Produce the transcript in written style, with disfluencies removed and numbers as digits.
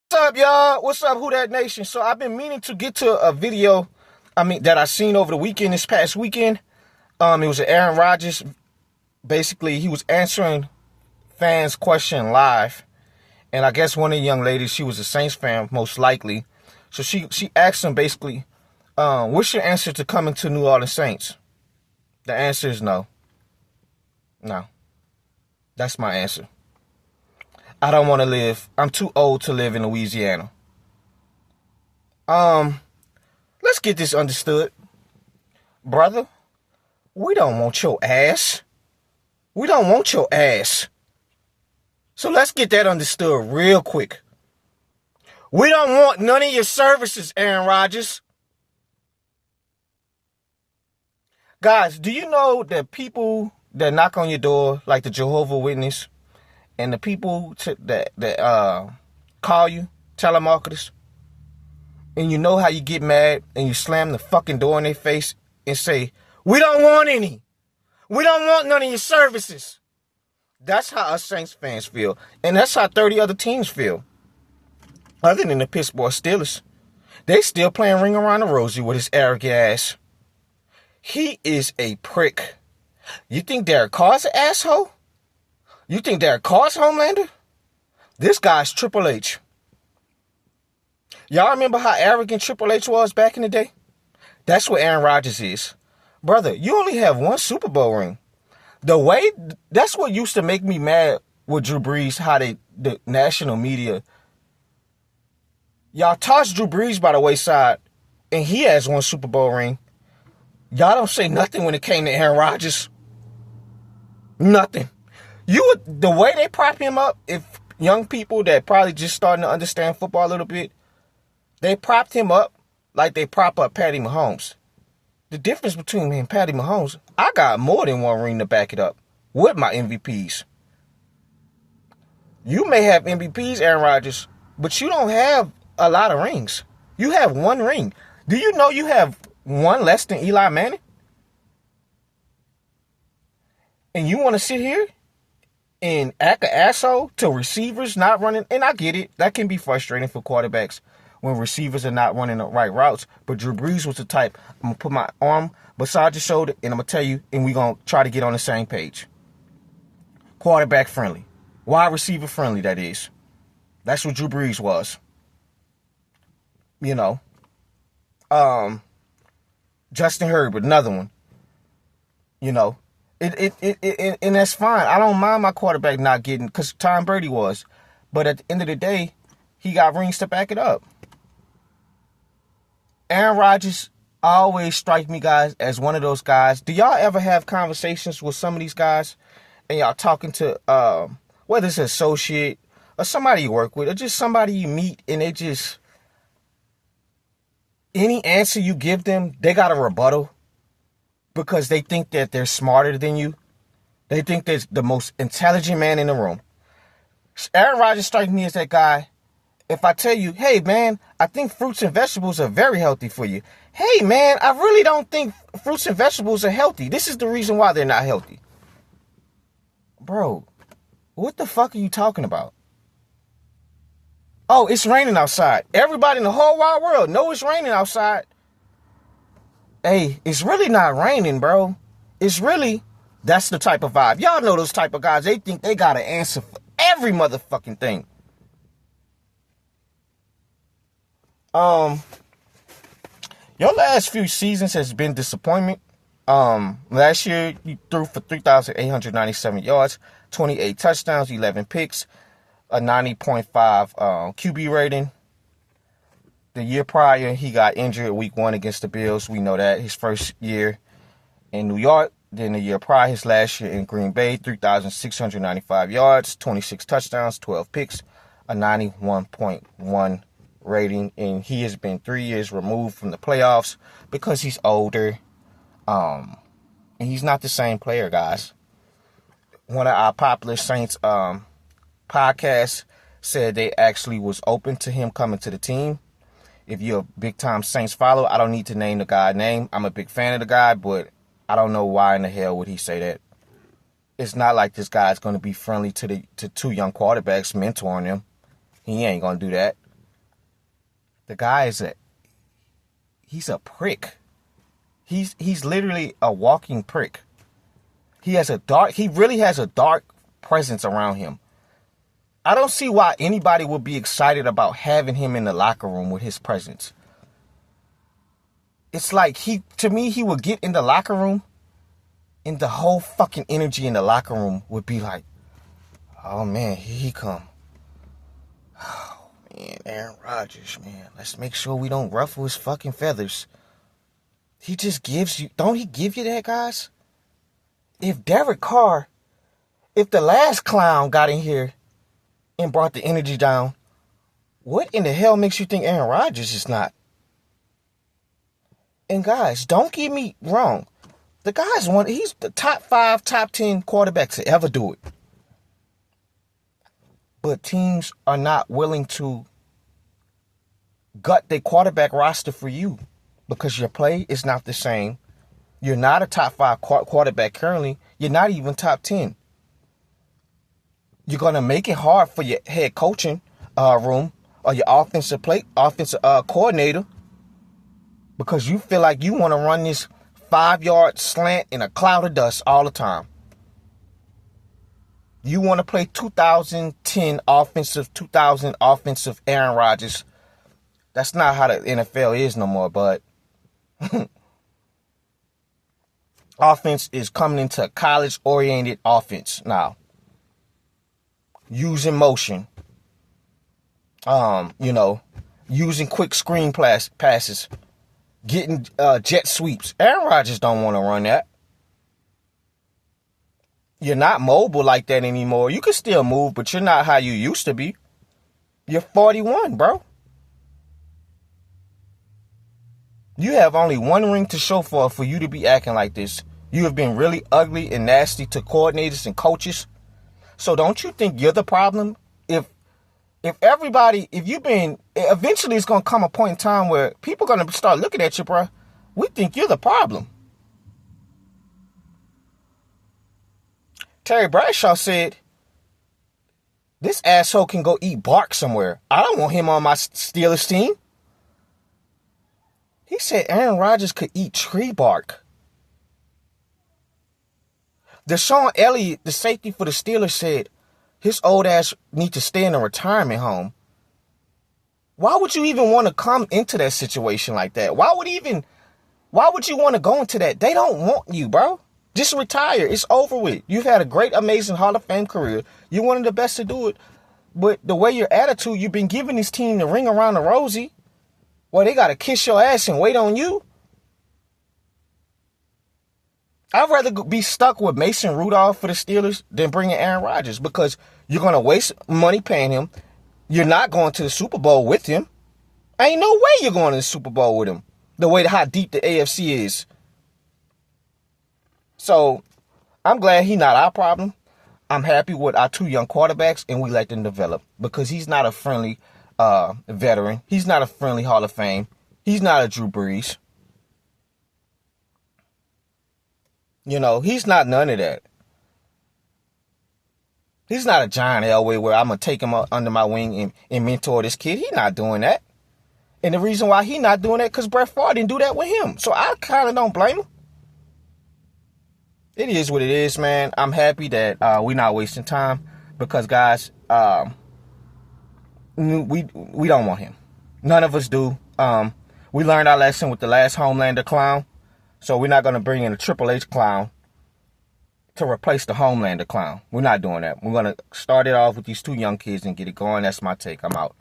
What's up, y'all? What's up, Who Dat Nation? So I've been meaning to get to a video, that I seen over the weekend, this past weekend. It was an Aaron Rodgers. Basically, he was answering fans' question live. And I guess one of the young ladies, she was a Saints fan, most likely. So she asked him basically, what's your answer to coming to New Orleans Saints? The answer is no. No. That's my answer. I don't want to live. I'm too old to live in Louisiana. Let's get this understood. Brother, we don't want your ass. We don't want your ass. So let's get that understood real quick. We don't want none of your services, Aaron Rodgers. Guys, do you know that people that knock on your door, like the Jehovah's Witness, and the people that call you, telemarketers, and you know how you get mad and you slam the fucking door in their face and say, we don't want any. We don't want none of your services. That's how us Saints fans feel. And that's how 30 other teams feel. Other than the Pittsburgh Steelers. They still playing Ring Around the Rosie with his arrogant ass. He is a prick. You think Derek Carr's an asshole? You think Derek Carr's Homelander? This guy's Triple H. Y'all remember how arrogant Triple H was back in the day? That's what Aaron Rodgers is. Brother, you only have one Super Bowl ring. That's what used to make me mad with Drew Brees, how the national media, y'all toss Drew Brees by the wayside, and he has one Super Bowl ring. Y'all don't say nothing when it came to Aaron Rodgers. Nothing. The way they prop him up, if young people that probably just starting to understand football a little bit, they propped him up like they prop up Patty Mahomes. The difference between me and Patty Mahomes, I got more than one ring to back it up with my MVPs. You may have MVPs, Aaron Rodgers, but you don't have a lot of rings. You have one ring. Do you know you have one less than Eli Manning? And you want to sit here and act an asshole to receivers not running? And I get it. That can be frustrating for quarterbacks when receivers are not running the right routes. But Drew Brees was the type, I'm going to put my arm beside your shoulder and I'm going to tell you, and we're going to try to get on the same page. Quarterback friendly. Wide receiver friendly, that is. That's what Drew Brees was. You know. Justin Herbert, another one. You know. And that's fine. I don't mind my quarterback not getting, because Tom Brady was. But at the end of the day, he got rings to back it up. Aaron Rodgers always strikes me, guys, as one of those guys. Do y'all ever have conversations with some of these guys and y'all talking to, whether it's an associate or somebody you work with or just somebody you meet, and they just, any answer you give them, they got a rebuttal because they think that they're smarter than you. They think they're the most intelligent man in the room. Aaron Rodgers strikes me as that guy. If I tell you, hey, man, I think fruits and vegetables are very healthy for you. Hey, man, I really don't think fruits and vegetables are healthy. This is the reason why they're not healthy. Bro, what the fuck are you talking about? Oh, it's raining outside. Everybody in the whole wide world knows it's raining outside. Hey, it's really not raining, bro. That's the type of vibe. Y'all know those type of guys. They think they got an answer for every motherfucking thing. Your last few seasons has been disappointment. Last year you threw for 3,897 yards, 28 touchdowns, 11 picks, a 90.5 QB rating. The year prior, he got injured week 1 against the Bills. We know that. His first year in New York. Then the year prior, his last year in Green Bay, 3,695 yards, 26 touchdowns, 12 picks, a 91.1 rating. And he has been 3 years removed from the playoffs because he's older. And he's not the same player, guys. One of our popular Saints podcasts said they actually was open to him coming to the team. If you're a big-time Saints follower, I don't need to name the guy's name. I'm a big fan of the guy, but I don't know why in the hell would he say that. It's not like this guy's going to be friendly to two young quarterbacks, mentoring them. He ain't going to do that. The guy he's a prick. He's literally a walking prick. He really has a dark presence around him. I don't see why anybody would be excited about having him in the locker room with his presence. It's like to me, he would get in the locker room and the whole fucking energy in the locker room would be like, oh man, here he come. Oh man, Aaron Rodgers, man. Let's make sure we don't ruffle his fucking feathers. He just don't he give you that, guys? If the last clown got in here and brought the energy down, what in the hell makes you think Aaron Rodgers is not? And guys, don't get me wrong. The guy's he's the top 5, top 10 quarterbacks to ever do it. But teams are not willing to gut their quarterback roster for you because your play is not the same. You're not a top 5 quarterback currently. You're not even top 10. You're going to make it hard for your head coaching room or your offensive coordinator because you feel like you want to run this 5-yard slant in a cloud of dust all the time. You want to play 2010 offensive Aaron Rodgers. That's not how the NFL is no more, but offense is coming into a college-oriented offense now. Using motion. Using quick screen passes. Getting jet sweeps. Aaron Rodgers don't want to run that. You're not mobile like that anymore. You can still move, but you're not how you used to be. You're 41, bro. You have only one ring to show for you to be acting like this. You have been really ugly and nasty to coordinators and coaches. So don't you think you're the problem? Eventually it's going to come a point in time where people are going to start looking at you, bro. We think you're the problem. Terry Bradshaw said, this asshole can go eat bark somewhere. I don't want him on my Steelers team. He said Aaron Rodgers could eat tree bark. Deshaun Elliott, the safety for the Steelers, said his old ass need to stay in a retirement home. Why would you even want to come into that situation like that? Why would you want to go into that? They don't want you, bro. Just retire. It's over with. You've had a great, amazing Hall of Fame career. You're one of the best to do it. But the way your attitude, you've been giving this team the ring around the rosy, well, they got to kiss your ass and wait on you. I'd rather be stuck with Mason Rudolph for the Steelers than bringing Aaron Rodgers because you're going to waste money paying him. You're not going to the Super Bowl with him. Ain't no way you're going to the Super Bowl with him. The way how deep the AFC is. So, I'm glad he's not our problem. I'm happy with our 2 young quarterbacks and we let them develop because he's not a friendly veteran. He's not a friendly Hall of Fame. He's not a Drew Brees. He's not none of that. He's not a John Elway where I'm going to take him under my wing and mentor this kid. He's not doing that. And the reason why he's not doing that because Brett Favre didn't do that with him. So I kind of don't blame him. It is what it is, man. I'm happy that we're not wasting time because, guys, we don't want him. None of us do. We learned our lesson with the last Homelander clown. So we're not going to bring in a Triple H clown to replace the Homelander clown. We're not doing that. We're going to start it off with these 2 young kids and get it going. That's my take. I'm out.